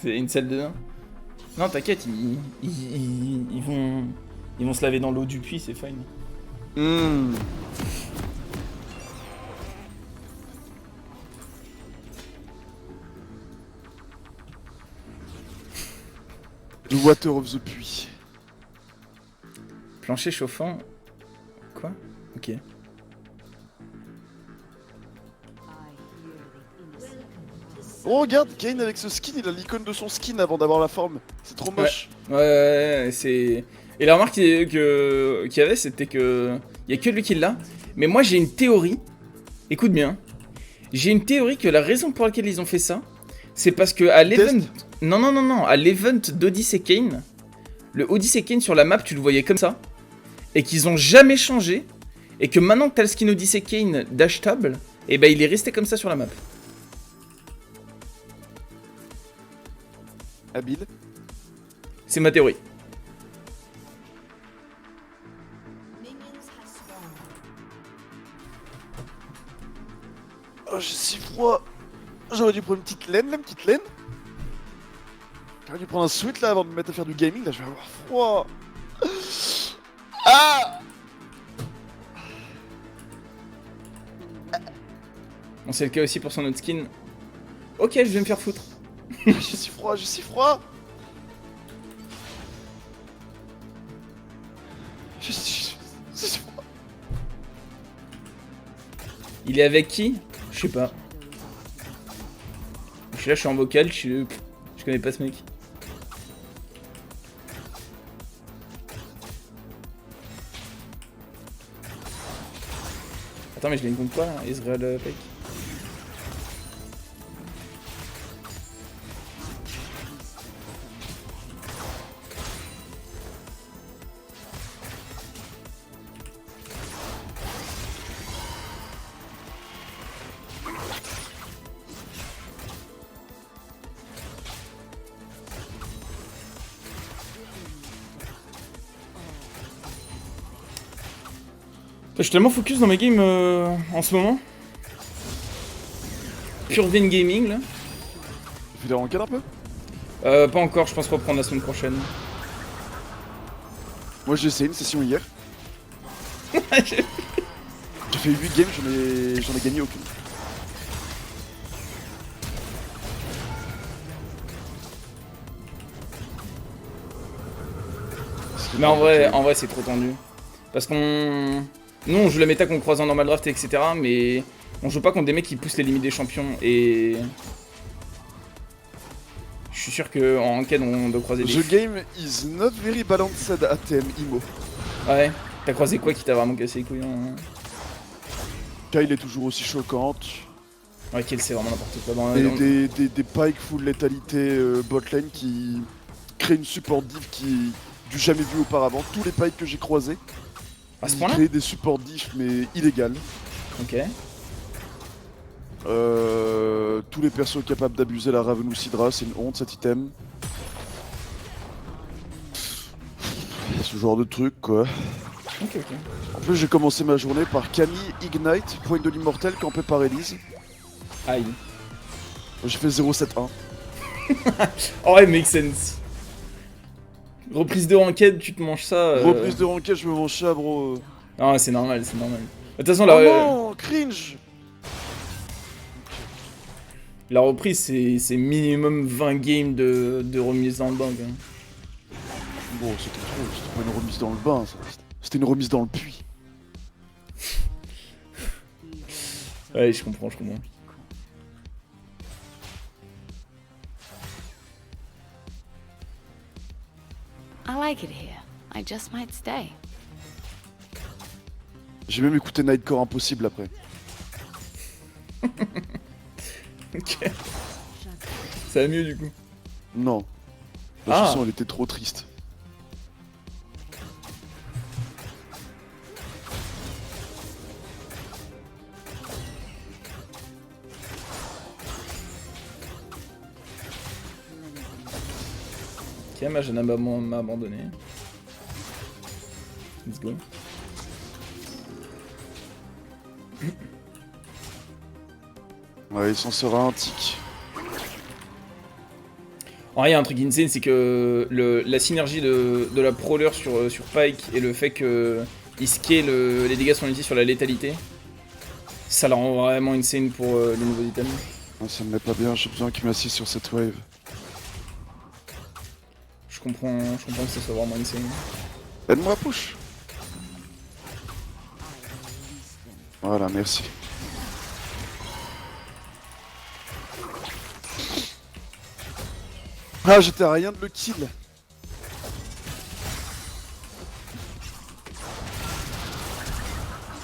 C'est une salle de bain. Non, t'inquiète, ils vont se laver dans l'eau du puits, c'est fine. Mmh. The water of the puits. Plancher chauffant. Quoi? Ok. Oh regarde, Kane avec ce skin, il a l'icône de son skin avant d'avoir la forme. C'est trop moche. Ouais, c'est. Et la remarque qu'il y avait, c'était que. Il y a que lui qui l'a. Mais moi, j'ai une théorie. Écoute bien. J'ai une théorie que la raison pour laquelle ils ont fait ça, c'est parce que à l'event. Non. À l'event d'Odyssey Kane, le Odyssey Kane sur la map, tu le voyais comme ça. Et qu'ils ont jamais changé. Et que maintenant que t'as le skin Odyssey Kane d'achetable, et ben il est resté comme ça sur la map. Habile. C'est ma théorie. Oh, j'ai si froid. J'aurais dû prendre une petite laine, là, une petite laine. J'aurais dû prendre un sweat là avant de me mettre à faire du gaming. Là, je vais avoir froid. Ah! Bon, c'est le cas aussi pour son autre skin. Ok, je vais me faire foutre. J'ai si froid, j'ai si froid. J'ai si froid. Il est avec qui? Je sais pas. Je suis là, je suis en vocal, je connais pas ce mec. Attends, mais je l'ai une compte quoi là, Israel Peck. Je suis tellement focus dans mes games en ce moment. Pure Vein Gaming là. Tu fais des ranked un peu? Pas encore, je pense reprendre la semaine prochaine. Moi j'ai essayé une session hier. J'ai fait 8 games, j'en ai gagné aucune. Mais en vrai c'est trop tendu. Parce qu'on... Nous on joue la méta qu'on croise en normal draft etc. Mais on joue pas contre des mecs qui poussent les limites des champions et... Je suis sûr qu'en ranked on doit croiser des... The game is not very balanced ATM IMO. Ouais, t'as croisé quoi qui t'a vraiment cassé les couilles hein? Kyle est toujours aussi choquante. Ouais, Kill c'est vraiment n'importe quoi. Dans... Et des pikes full létalité botlane qui créent une support div qui est du jamais vu auparavant. Tous les pikes que j'ai croisés, À ce ils point-là? créent des support div mais illégales. Ok. Tous les persos capables d'abuser la Ravenous Hydra, c'est une honte cet item. Ce genre de truc quoi. Ok. En plus j'ai commencé ma journée par Camille Ignite, point de l'immortel campé par Elise. Aïe. J'ai fait 0-7-1. Oh ouais, make sense. Reprise de ranked, tu te manges ça. Reprise de ranked, je me mange ça bro. Non, c'est normal, c'est normal. De toute façon, Oh non, cringe. la reprise, c'est minimum 20 games de remise dans le banc. Hein. Bon, c'était pas une remise dans le bain, ça. C'était une remise dans le puits. Ouais, je comprends. I like it here. I just might stay. J'ai même écouté Nightcore Impossible après. Ok. Ça va mieux du coup. Non. La chanson, elle était trop triste. Ok, Majana m'a abandonné. Let's go. Ouais, il s'en sera un tic. En vrai, il y a un truc insane, c'est que la synergie de la Prowler sur Pike et le fait qu'il scale les dégâts son ulti sur la létalité, ça la rend vraiment insane pour les nouveaux items. Non, ça me met pas bien, j'ai besoin qu'il m'assise sur cette wave. Je comprends que ça soit vraiment insane. Aide-moi à push. Voilà, merci. Ah, j'étais à rien de le kill.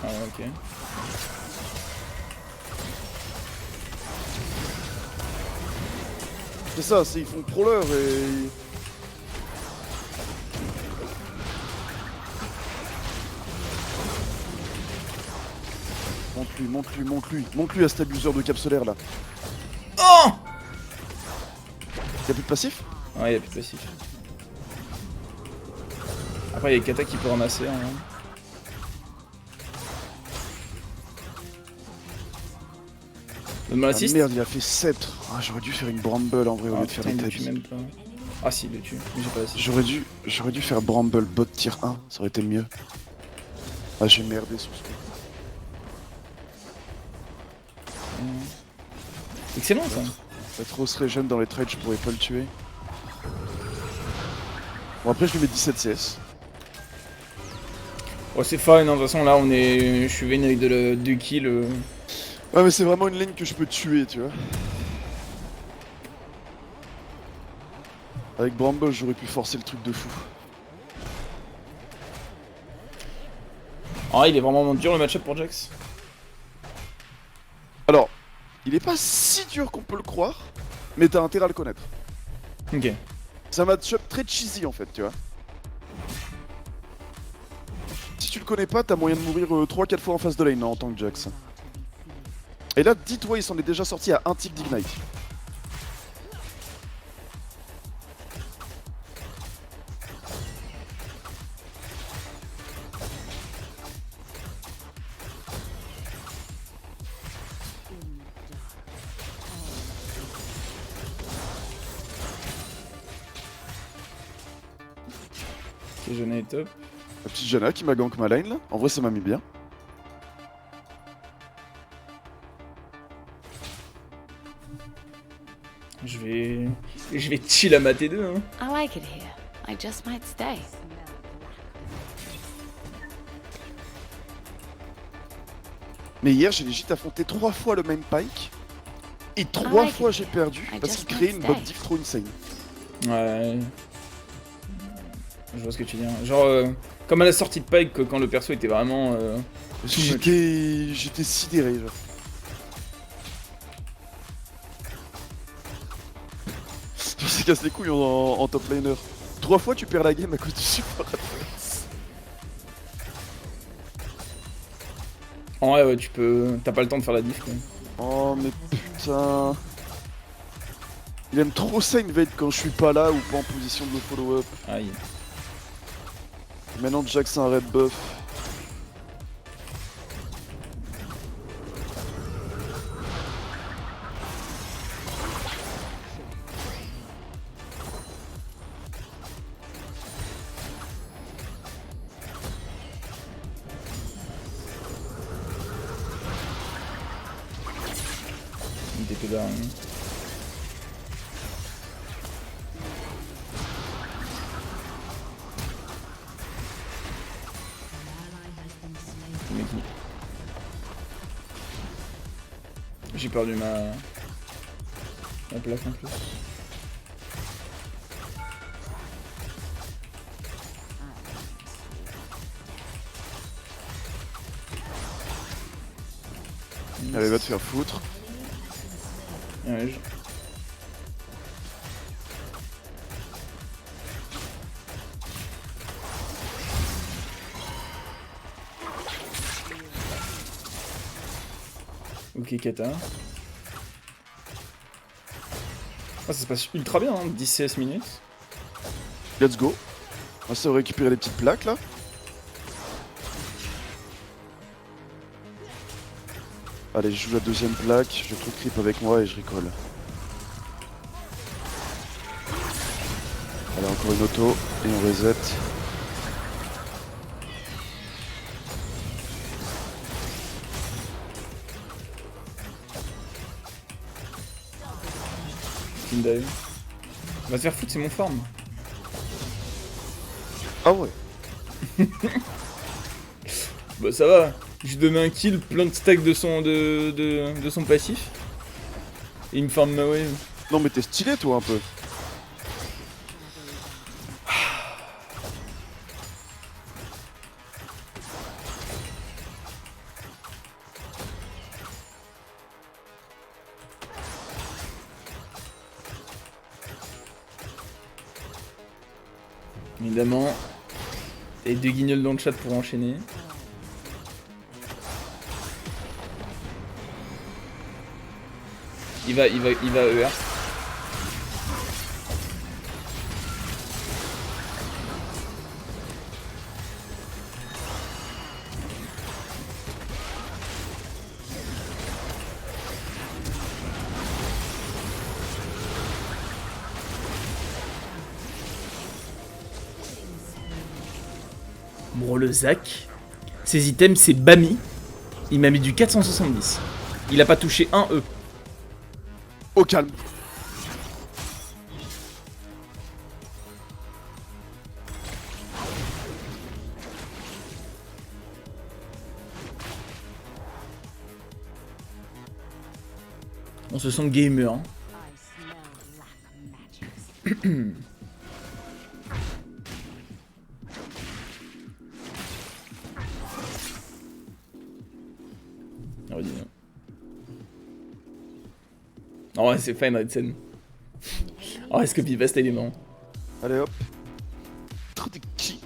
Ah ouais, ok. C'est ça, c'est ils font prowler et... Monte-lui à cet abuseur de capsulaire là. Oh! Y'a plus de passif? Ouais, y'a plus de passif. Après, y'a Kata qui peut ramasser. Hein. Donne-moi Ah l'assist. merde, il a fait 7. Ah, j'aurais dû faire une Bramble en vrai au lieu de faire putain, une il le tue tabi. même pas. Ah si, il le tue, mais j'ai pas l'assist. J'aurais dû faire Bramble bot tier 1, ça aurait été mieux. Ah, j'ai merdé sur ce coup. Excellent ça. T'as trop serait jeune dans les trades, je pourrais pas le tuer. Bon, après, je lui mets 17 CS. Oh, c'est fine, hein. De toute façon, là, je suis venu avec 2 kills. Ouais, mais c'est vraiment une ligne que je peux tuer, tu vois. Avec Bramble, j'aurais pu forcer le truc de fou. Ah, il est vraiment dur le match-up pour Jax. Alors, il est pas si dur qu'on peut le croire, mais t'as intérêt à le connaître. Ok. C'est un match-up très cheesy en fait, tu vois. Si tu le connais pas, t'as moyen de mourir 3-4 fois en face de lane hein, en tant que Jax. Et là, dis-toi, il s'en est déjà sorti à un tick d'ignite. Ok, Jana est top. La petite Jana qui m'a gank ma lane là. En vrai, ça m'a mis bien. Je vais chill à ma T2. Hein. I like it here. I just might stay. Mais hier, j'ai legit affronté 3 fois le même Pike. Et 3 fois j'ai perdu parce qu'il créait une bot diff trop insane. Ouais. Je vois ce que tu dis. Hein. Genre, comme à la sortie de Pike, quand le perso était vraiment. J'étais sidéré, genre. Je se casse les couilles en top laner. 3 fois tu perds la game à cause du support adverse. En vrai, ouais, tu peux. T'as pas le temps de faire la diff, quoi. Oh, mais putain. Il aime trop ça invade quand je suis pas là ou pas en position de me follow-up. Aïe. Maintenant, Jax a un red buff. Il était là. Hein. J'ai perdu ma plaque en plus. Allez, va te faire foutre. Ouais, Ok, Kata. Ah, ça se passe ultra bien, hein, 10-16 minutes. Let's go. On va récupérer les petites plaques là. Allez, je joue la deuxième plaque, je trouve creep avec moi et je rigole. Allez, encore une auto et on reset. Team dive. Va se faire foutre, c'est mon farm. Ah ouais. Bah ça va. J'ai donné un kill, plein de stacks de son passif. Et il me farm ma wave. Non mais t'es stylé toi un peu. Évidemment. Et 2 guignols dans le chat pour enchaîner. Il va ER. Bon, le Zach, ses items c'est Bami. Il m'a mis du 470. Il a pas touché un E. Au calme. On se sent gamer. Hein. Ah, vas-y, hein. Oh ouais, c'est fine Redsen. Oh, est-ce que Pivast il est marrant? Allez hop. Trop de qui.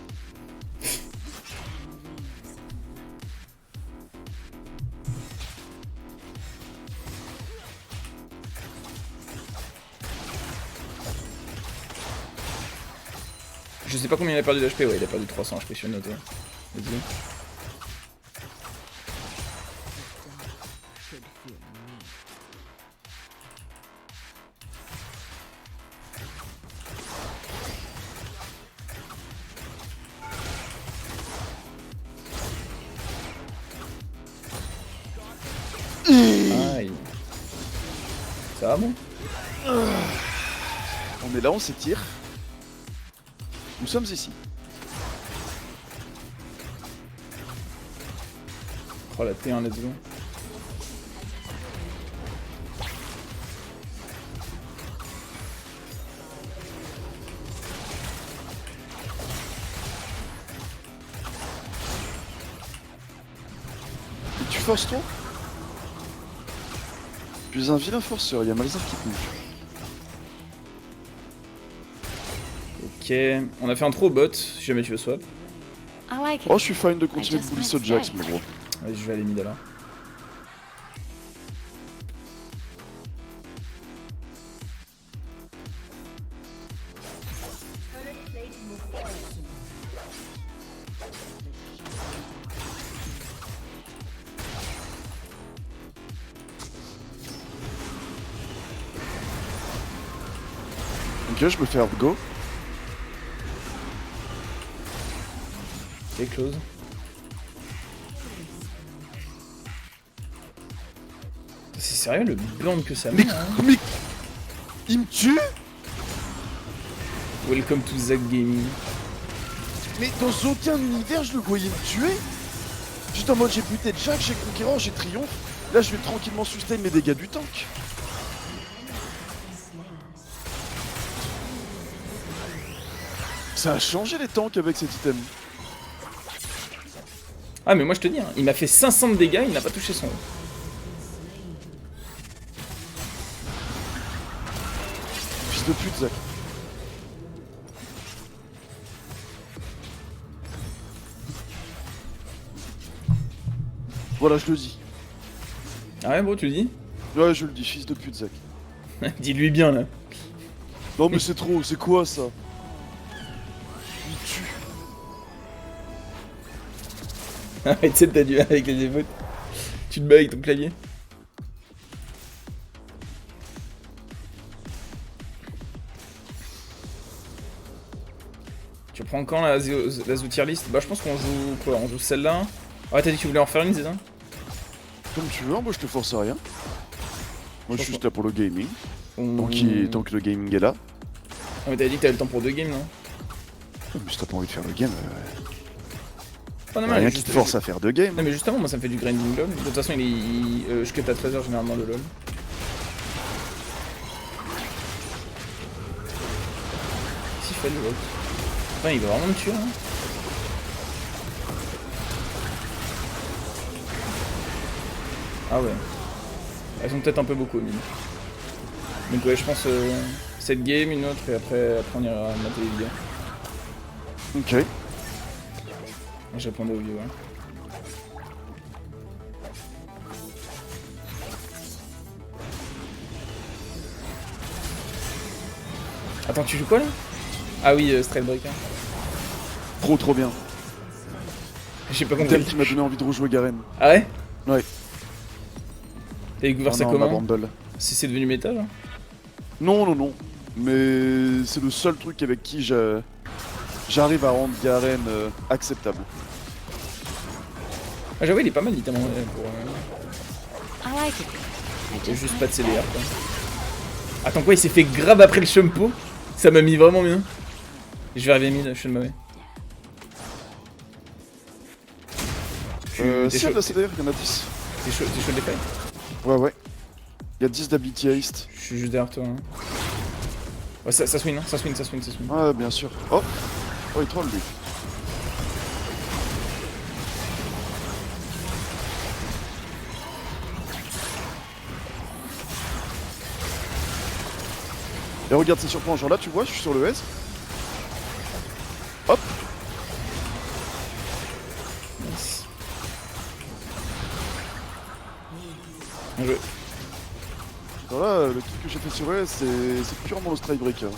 Je sais pas combien il a perdu d'HP, ouais, il a perdu 300 HP sur une auto. Vas-y. Aïe. Ça va bon? On est là, on s'étire. Nous sommes ici. Oh la T1, let's go. Et tu forces toi? Tu es un vilain forceur, il y a Malzar qui te bouge. Ok, on a fait un trop bot, si jamais tu veux swap. I like it. Oh, je suis fine de continuer de bully ce Jax, mon gros. Vas-y, je vais aller mid alors. Ok, je me fais hard go. Ok, close. C'est sérieux le blanc que ça met Mais, hein? mais... Il me tue? Welcome to Zach Gaming. Mais dans aucun univers je le voyais me tuer. Juste en mode j'ai buté Jack, j'ai conquérant, j'ai triomphe. Là je vais tranquillement sustain mes dégâts du tank. Ça a changé les tanks avec cet item. Ah mais moi je te dis, hein, il m'a fait 500 de dégâts, il n'a pas touché son. Fils de pute Zach. Voilà, je le dis. Ah ouais bro, tu le dis? Ouais, je le dis, fils de pute Zach. Dis-lui bien là. Non mais c'est trop, c'est quoi ça? Il tue. Arrête, tu sais, t'as du avec les émotes. Tu te bats avec ton clavier. Tu prends quand la Zoo tier list? Bah je pense qu'on joue quoi? On joue celle-là. Ouais t'as dit que tu voulais en refaire une, c'est ça? Comme tu veux, moi je te force à rien. Moi je suis juste là pour le gaming. On... Tant que le gaming est là. Ah mais t'avais dit que t'avais le temps pour 2 games, non? Mais si t'as pas envie de faire le game, Pas y a normal, rien qui te force à faire 2 games. Non mais justement, moi ça me fait du grinding LOL. De toute façon, je cut à 13h généralement de LOL. Qu'est-ce qu'il fait le LOL? Putain, il va vraiment me tuer, hein. Ah ouais. Elles sont peut-être un peu beaucoup, mine. Donc ouais, je pense cette game, une autre, et après on ira mater les vidéos. Ok. Je répondais aux viewers. Attends, tu joues quoi là? Ah oui, Straight Breaker. Trop bien. J'ai pas C'est compris. elle qui m'a donné envie de rejouer Garen. Ah ouais? Ouais. T'as découvert ça ma comment? Bramble. Si c'est devenu méta genre? Non. Mais c'est le seul truc avec qui j'arrive à rendre Garen acceptable. Ah j'avoue il est pas mal littéralement pour... I like it. I J'ai just juste might pas de stay. CDR quoi. Attends quoi, il s'est fait grave après le shampoo? Ça m'a mis vraiment bien. Je vais arriver mid, je suis de mauvais. T'es Si chaud, elle a CDR, il y en a 10. t'es chaud de les fight? Ouais. Il y a 10 d'ability haste. Je suis juste derrière toi. Hein. Ouais, ça swing, hein, ça swing. Ouais, bien sûr. Oh, il troll lui. Et regarde, c'est surprenant. Genre là, tu vois, je suis sur le S. Hop. Nice. Bien joué. Alors là, le truc que j'ai fait sur S, c'est purement le Stride Breaker.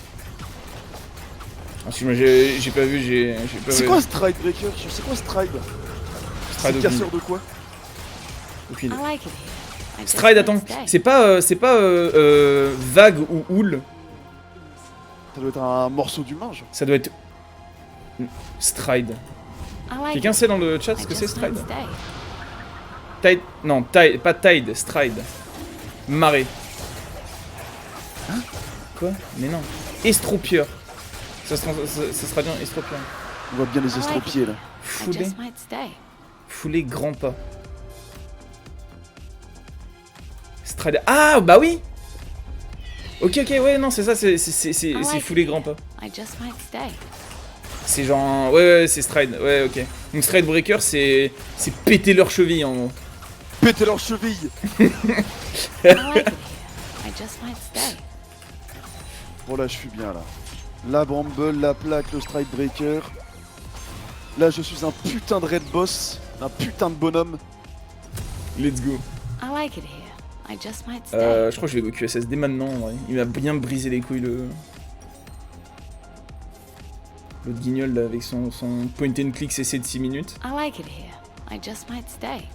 Excuse-moi, j'ai pas vu, j'ai pas C'est vu. quoi Stride Breaker? C'est quoi Stride? Stride C'est casseur de quoi? aucune. I like it here. I just Stride, might attends, stay. c'est pas vague ou houle. Ça doit être un morceau d'humain, genre. Ça doit être Stride. I like Quelqu'un it. sait dans le chat I ce que c'est just might Stride? stay. Tide, non, Tide, pas Tide, Stride. Marée. Hein? Quoi? Mais non. Estropieur. Ça sera bien estropieur. On voit bien les estropiés là. I Foulé, just might stay. foulé grand pas. Stride. Ah bah oui. Ok, ouais, non, c'est ça, c'est foulé grand pas. I just might stay. C'est genre, ouais, c'est Stride, ouais, ok. Donc Stride Breaker, c'est péter leurs chevilles en gros. Pétez leurs chevilles! I like it here. I just might stay. Bon là, je suis bien là. La Bramble, la plaque, le Stride Breaker. Là, je suis un putain de raid boss, un putain de bonhomme. Let's go. I like it here. I just might stay. Je crois que je vais go QSS dès maintenant, en vrai. Il m'a bien brisé les couilles le... L'autre guignol là avec son point and click CC de 6 minutes. I like it here. I just might stay.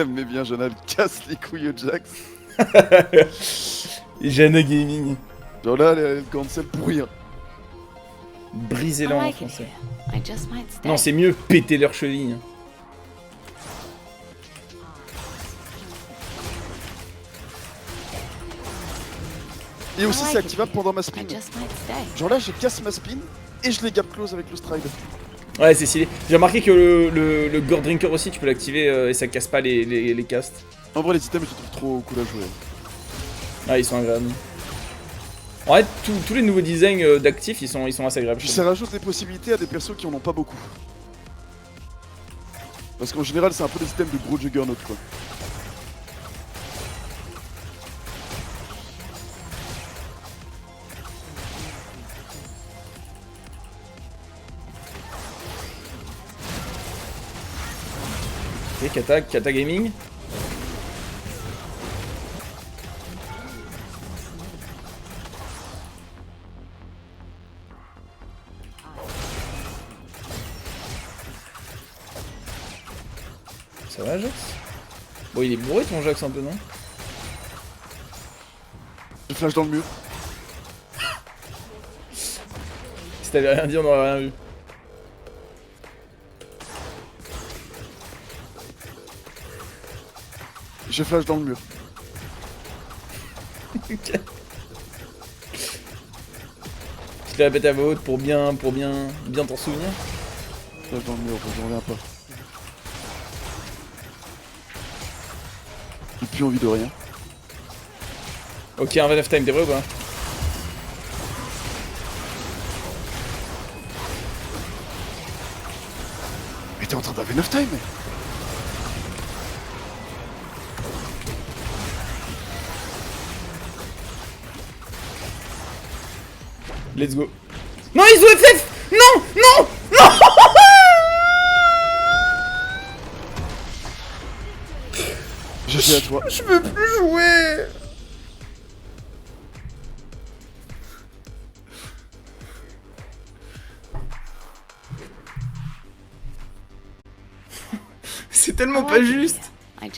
Mais bien, Jonah, casse les couilles au Jax. Jana Gaming. Genre là, elle cancel pour rien. I Brisez-la en like it français. here. I just might stay. Non, c'est mieux péter leurs chevilles. Et aussi, I like c'est it activable here. pendant ma I spin. just might stay. Genre là, je casse ma spin et je les gap close avec le Stride. Ouais, c'est stylé. J'ai remarqué que le Gore Drinker aussi, tu peux l'activer et ça casse pas les castes. En vrai, les items, je les trouve trop cool à jouer. Ah, ils sont agréables. En fait, tous les nouveaux designs d'actifs, ils sont assez agréables. Puis ça rajoute des possibilités à des persos qui en ont pas beaucoup. Parce qu'en général, c'est un peu des items de gros juggernaut quoi. Ok, Kata Gaming. Ça va, Jax? Bon, il est bourré ton Jax un peu, non? Je flash dans le mur. Si t'avais rien dit, on aurait rien vu. J'ai flash dans le mur. Ok. Je te répète à voix haute pour bien t'en souvenir. Flash dans le mur, j'en reviens pas. J'ai plus envie de rien. Ok, un Van of Time, t'es prêt ou pas? Mais t'es en train d'avoir enough time. Let's go. Non, ils ont FF. Non, non, non. Je suis à toi. Je peux plus jouer. C'est tellement pas juste.